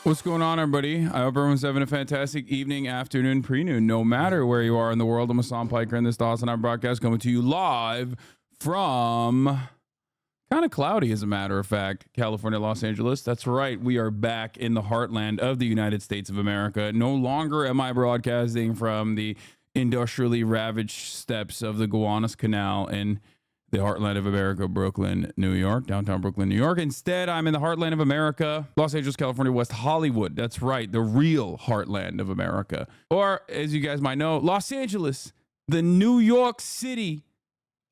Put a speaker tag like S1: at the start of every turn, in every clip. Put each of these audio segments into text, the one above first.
S1: What's going on, everybody? I hope everyone's having a fantastic evening, afternoon, pre-noon, no matter where you are in the world. I'm Hassan Piker, and this Dawson I broadcast coming to you live from kind of cloudy, as a matter of fact, California, Los Angeles. That's right. We are back in the heartland of the United States of America. No longer am I broadcasting from the industrially ravaged steppes of the Gowanus Canal in the heartland of America, Brooklyn, New York, downtown Brooklyn, New York. Instead, I'm in the heartland of America, Los Angeles, California, West Hollywood. That's right, the real heartland of America. Or, as you guys might know, Los Angeles, the New York City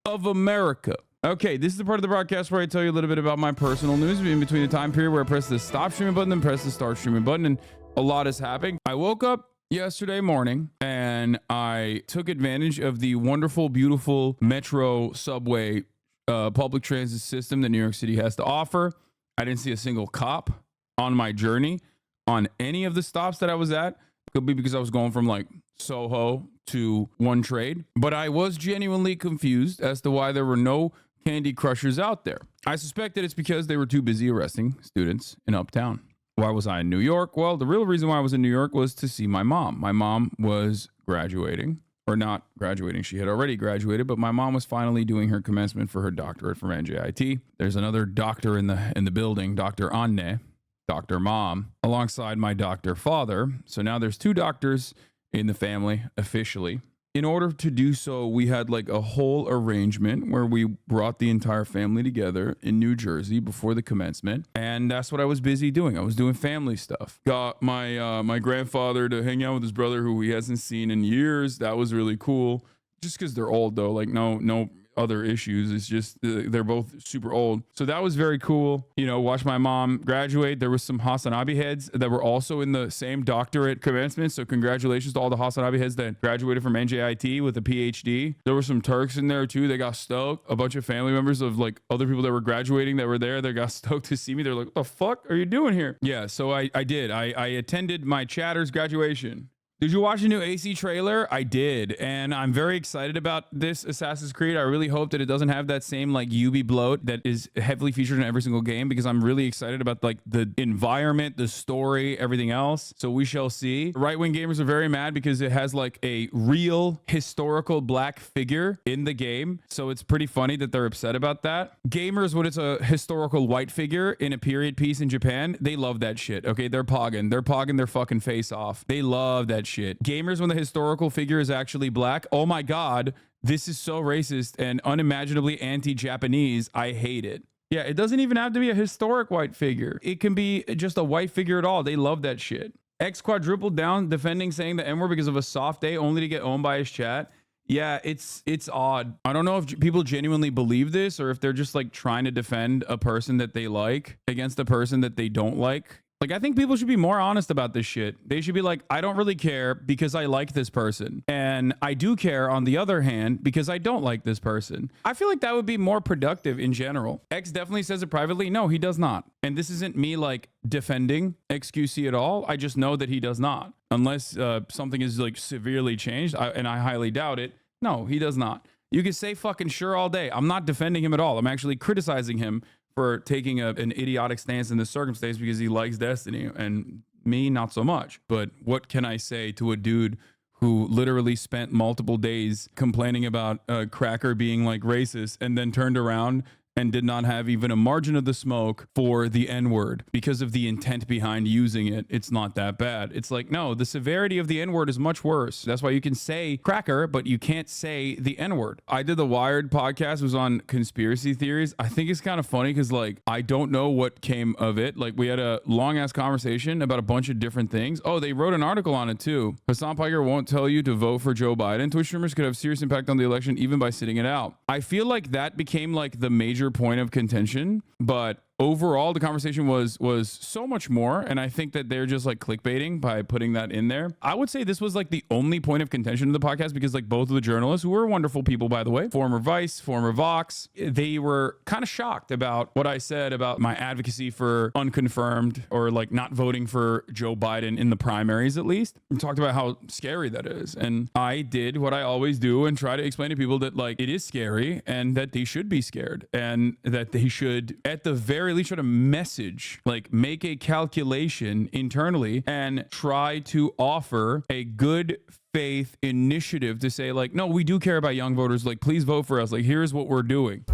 S1: of America. Okay, this is the part of the broadcast where I tell you a little bit about my personal news in between the time period where I press the stop streaming button and press the start streaming button, and a lot is happening. I woke up yesterday morning and I took advantage of the wonderful, beautiful metro subway public transit system that New York City has to offer. I didn't see a single cop on my journey on any of the stops that I was at. Could be because I was going from like Soho to One Trade, but I was genuinely confused as to why there were no Candy Crushers out there. I suspect that it's because they were too busy arresting students in Uptown. Why was I in New York? Well, the real reason why I was in New York was to see my mom. My mom was graduating, or not graduating. She had already graduated, but my mom was finally doing her commencement for her doctorate from NJIT. There's another doctor in the building, Dr. Anne, Dr. Mom, alongside my doctor father. So now there's two doctors in the family officially. In order to do so, we had like a whole arrangement where we brought the entire family together in New Jersey before the commencement. And that's what I was busy doing. I was doing family stuff. Got my my grandfather to hang out with his brother who he hasn't seen in years. That was really cool. Just because they're old though, like no other issues. It's just they're both super old. So that was very cool. You know, watch my mom graduate. There was some Hasanabi heads that were also in the same doctorate commencement. So congratulations to all the Hasanabi heads that graduated from NJIT with a PhD. There were some Turks in there too. They got stoked. A bunch of family members of like other people that were graduating that were there. They got stoked to see me. They're like, what the fuck are you doing here? Yeah, so I did. I attended my chatter's graduation. Did you watch the new AC trailer? I did, and I'm very excited about this Assassin's Creed. I really hope that it doesn't have that same like UB bloat that is heavily featured in every single game, because I'm really excited about like the environment, the story, everything else. So we shall see. Right-wing gamers are very mad because it has like a real historical black figure in the game. So it's pretty funny that they're upset about that. Gamers, when it's a historical white figure in a period piece in Japan, they love that shit. Okay, they're pogging their fucking face off. They love that shit. Gamers, when the historical figure is actually black, oh my god, this is so racist and unimaginably anti-Japanese. I hate it. Yeah, it doesn't even have to be a historic white figure. It can be just a white figure at all. They love that shit. X quadrupled down defending saying the N-word because of a soft day only to get owned by his chat. Yeah, it's odd. I don't know if people genuinely believe this or if they're just like trying to defend a person that they like against a person that they don't like. Like, I think people should be more honest about this shit. They should be like, I don't really care because I like this person. And I do care, on the other hand, because I don't like this person. I feel like that would be more productive in general. X definitely says it privately. No, he does not. And this isn't me like defending XQC at all. I just know that he does not. Unless something is like severely changed, and I highly doubt it. No, he does not. You can say fucking sure all day. I'm not defending him at all. I'm actually criticizing him for taking an idiotic stance in this circumstance because he likes Destiny, and me, not so much. But what can I say to a dude who literally spent multiple days complaining about Cracker being like racist and then turned around and did not have even a margin of the smoke for the N-word because of the intent behind using it? It's not that bad. It's like, no, the severity of the N-word is much worse. That's why you can say cracker, but you can't say the N-word. I did the Wired podcast. It was on conspiracy theories. I think it's kind of funny because like, I don't know what came of it. Like, we had a long ass conversation about a bunch of different things. Oh, they wrote an article on it too. Hassan Piker won't tell you to vote for Joe Biden. Twitch streamers could have serious impact on the election even by sitting it out. I feel like that became like the major point of contention, but overall the conversation was so much more, and I think that they're just like clickbaiting by putting that in there. I would say this was like the only point of contention in the podcast because like both of the journalists, who were wonderful people by the way, former Vice, former Vox, they were kind of shocked about what I said about my advocacy for unconfirmed or like not voting for Joe Biden in the primaries. At least we talked about how scary that is, and I did what I always do and try to explain to people that like it is scary and that they should be scared and that they should at the very very least try to message, like make a calculation internally and try to offer a good faith initiative to say like, no, we do care about young voters. Like, please vote for us. Like, here's what we're doing.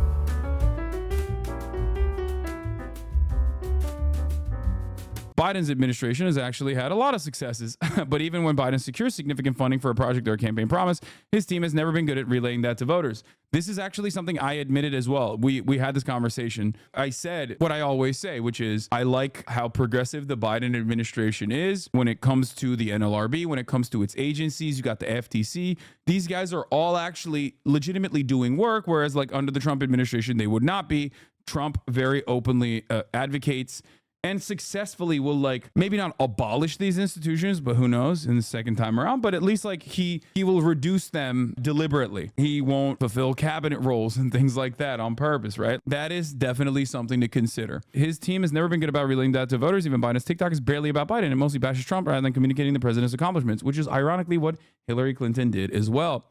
S1: Biden's administration has actually had a lot of successes, but even when Biden secures significant funding for a project or a campaign promise, his team has never been good at relaying that to voters. This is actually something I admitted as well. We had this conversation. I said what I always say, which is I like how progressive the Biden administration is when it comes to the NLRB, when it comes to its agencies. You got the FTC. These guys are all actually legitimately doing work, whereas like under the Trump administration, they would not be. Trump very openly advocates and successfully will like maybe not abolish these institutions, but who knows in the second time around, but at least like he will reduce them deliberately. He won't fulfill cabinet roles and things like that on purpose, right? That is definitely something to consider. His team has never been good about relaying that to voters. Even Biden's TikTok is barely about Biden and mostly bashes Trump rather than communicating the president's accomplishments, which is ironically what Hillary Clinton did as well.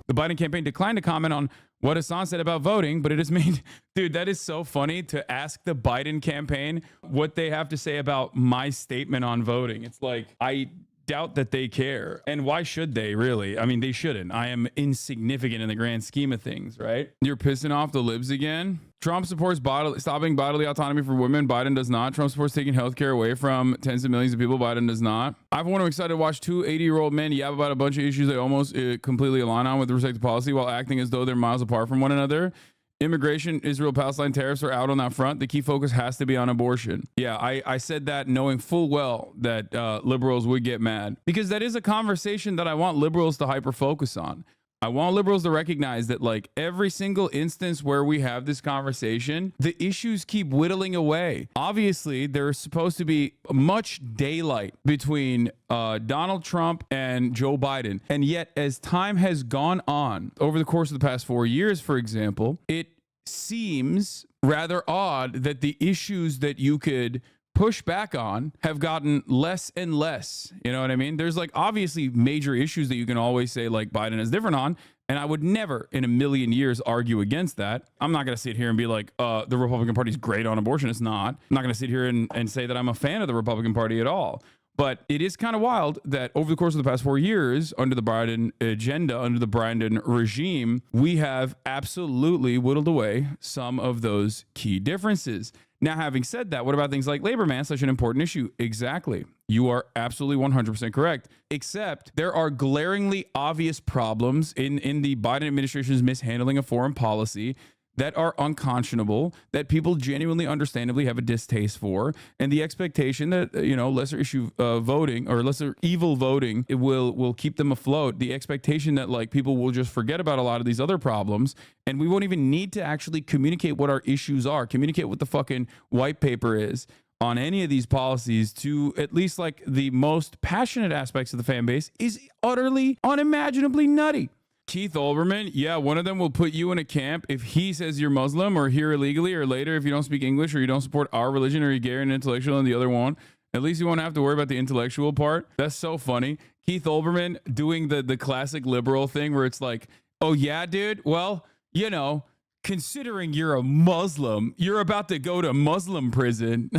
S1: The Biden campaign declined to comment on what Hassan said about voting, but it has made, dude, that is so funny to ask the Biden campaign what they have to say about my statement on voting. It's like, I doubt that they care. And why should they really? I mean, they shouldn't. I am insignificant in the grand scheme of things, right? You're pissing off the libs again. Trump supports stopping bodily autonomy for women. Biden does not. Trump supports taking healthcare away from tens of millions of people. Biden does not. Everyone is excited to watch two 80-year-old men yap about a bunch of issues they almost completely align on with respect to policy while acting as though they're miles apart from one another. Immigration, Israel, Palestine, tariffs are out on that front. The key focus has to be on abortion. Yeah, I said that knowing full well that liberals would get mad because that is a conversation that I want liberals to hyper focus on. I want liberals to recognize that like every single instance where we have this conversation, the issues keep whittling away. Obviously, there's supposed to be much daylight between Donald Trump and Joe Biden. And yet, as time has gone on over the course of the past 4 years, for example, it seems rather odd that the issues that you could push back on have gotten less and less. You know what I mean? There's like obviously major issues that you can always say like Biden is different on. And I would never in a million years argue against that. I'm not going to sit here and be like, the Republican Party is great on abortion. It's not. I'm not going to sit here and say that I'm a fan of the Republican Party at all. But it is kind of wild that over the course of the past 4 years, under the Biden agenda, under the Biden regime, we have absolutely whittled away some of those key differences. Now, having said that, what about things like labor, man? Such an important issue. Exactly. You are absolutely 100% correct. Except there are glaringly obvious problems in the Biden administration's mishandling of foreign policy that are unconscionable, that people genuinely understandably have a distaste for, and the expectation that, you know, lesser issue voting or lesser evil voting, it will keep them afloat. The expectation that like people will just forget about a lot of these other problems and we won't even need to actually communicate what our issues are, communicate what the fucking white paper is on any of these policies to at least like the most passionate aspects of the fan base is utterly unimaginably nutty. Keith Olbermann, yeah, one of them will put you in a camp if he says you're Muslim or here illegally, or later if you don't speak English or you don't support our religion or you're gay and intellectual and the other won't. At least you won't have to worry about the intellectual part. That's so funny. Keith Olbermann doing the classic liberal thing where it's like, oh yeah, dude, well, you know, considering you're a Muslim, you're about to go to Muslim prison.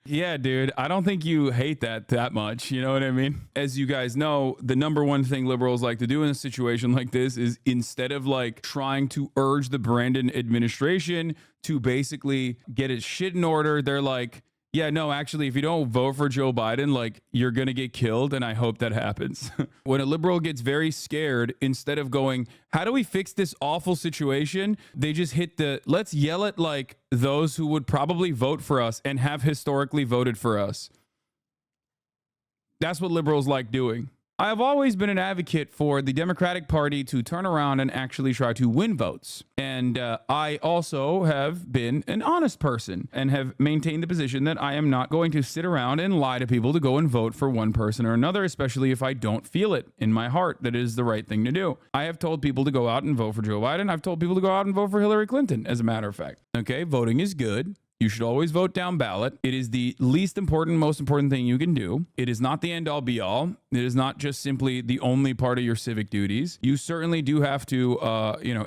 S1: Yeah, dude, I don't think you hate that much. You know what I mean? As you guys know, the number one thing liberals like to do in a situation like this is instead of like trying to urge the Brandon administration to basically get its shit in order, they're like, yeah, no, actually, if you don't vote for Joe Biden, like you're going to get killed. And I hope that happens. When a liberal gets very scared, instead of going, how do we fix this awful situation? They just hit let's yell at like those who would probably vote for us and have historically voted for us. That's what liberals like doing. I have always been an advocate for the Democratic Party to turn around and actually try to win votes. And I also have been an honest person and have maintained the position that I am not going to sit around and lie to people to go and vote for one person or another, especially if I don't feel it in my heart that it is the right thing to do. I have told people to go out and vote for Joe Biden. I've told people to go out and vote for Hillary Clinton, as a matter of fact. Okay, voting is good. You should always vote down ballot. It is the least important, most important thing you can do. It is not the end all be all. It is not just simply the only part of your civic duties. You certainly do have to,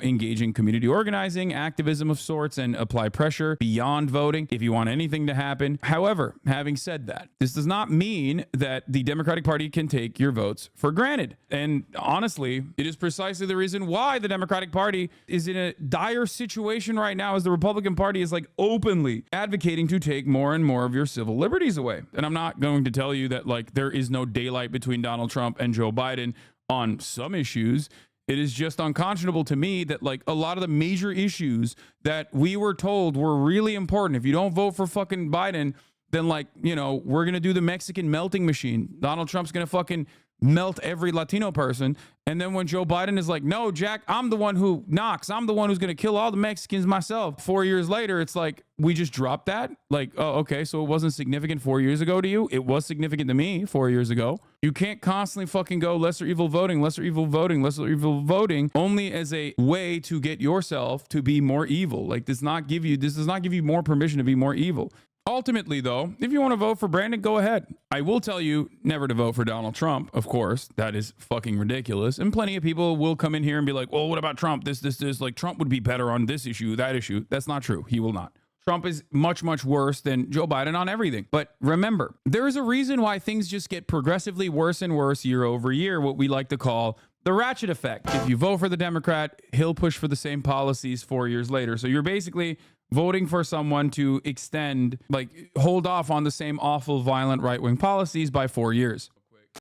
S1: engage in community organizing, activism of sorts, and apply pressure beyond voting if you want anything to happen. However, having said that, this does not mean that the Democratic Party can take your votes for granted. And honestly, it is precisely the reason why the Democratic Party is in a dire situation right now, as the Republican Party is like openly advocating to take more and more of your civil liberties away. And I'm not going to tell you that like there is no daylight between Donald Trump and Joe Biden on some issues. It is just unconscionable to me that like a lot of the major issues that we were told were really important. If you don't vote for fucking Biden, then like, we're going to do the Mexican melting machine. Donald Trump's going to fucking melt every Latino person. And then when Joe Biden is like, no, Jack, I'm the one who knocks. I'm the one who's going to kill all the Mexicans myself. 4 years later, it's like, we just dropped that. Like, oh, okay. So it wasn't significant 4 years ago to you. It was significant to me 4 years ago. You can't constantly fucking go lesser evil voting, lesser evil voting, lesser evil voting only as a way to get yourself to be more evil. Like this does not give you more permission to be more evil. Ultimately, though, if you want to vote for Brandon, go ahead. I will tell you never to vote for Donald Trump, of course. That is fucking ridiculous. And plenty of people will come in here and be like, well, what about Trump? This. Like, Trump would be better on this issue, that issue. That's not true. He will not. Trump is much, much worse than Joe Biden on everything. But remember, there is a reason why things just get progressively worse and worse year over year, what we like to call the ratchet effect. If you vote for the Democrat, he'll push for the same policies 4 years later. So you're basically voting for someone to hold off on the same awful, violent right-wing policies by 4 years.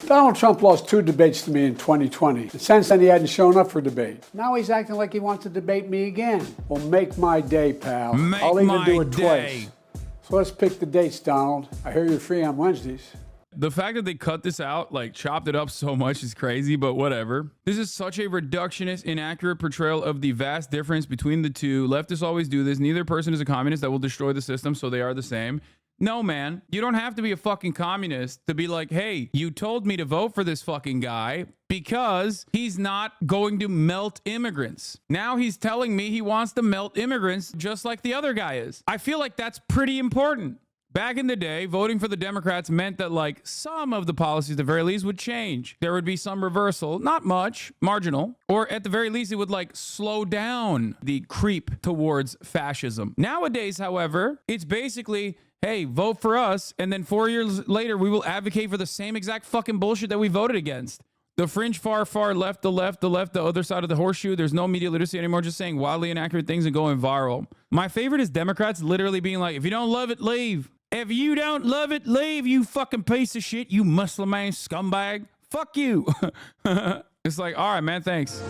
S2: Donald Trump lost 2 debates to me in 2020. And since then, he hadn't shown up for debate. Now he's acting like he wants to debate me again. Well, make my day, pal. I'll even do it twice. So let's pick the dates, Donald. I hear you're free on Wednesdays.
S1: The fact that they cut this out, like chopped it up so much is crazy, but whatever. This is such a reductionist, inaccurate portrayal of the vast difference between the two. Leftists always do this. Neither person is a communist that will destroy the system, so they are the same. No, man, you don't have to be a fucking communist to be like, hey, you told me to vote for this fucking guy because he's not going to melt immigrants. Now he's telling me he wants to melt immigrants just like the other guy is. I feel like that's pretty important. Back in the day, voting for the Democrats meant that like some of the policies at the very least would change. There would be some reversal, not much, marginal, or at the very least it would like slow down the creep towards fascism. Nowadays, however, it's basically, hey, vote for us, and then 4 years later we will advocate for the same exact fucking bullshit that we voted against. The fringe far left, the other side of the horseshoe. There's no media literacy anymore, just saying wildly inaccurate things and going viral. My favorite is Democrats literally being like, if you don't love it, leave. If you don't love it, leave, you fucking piece of shit, you Muslim ass scumbag. Fuck you. It's like, all right, man, thanks.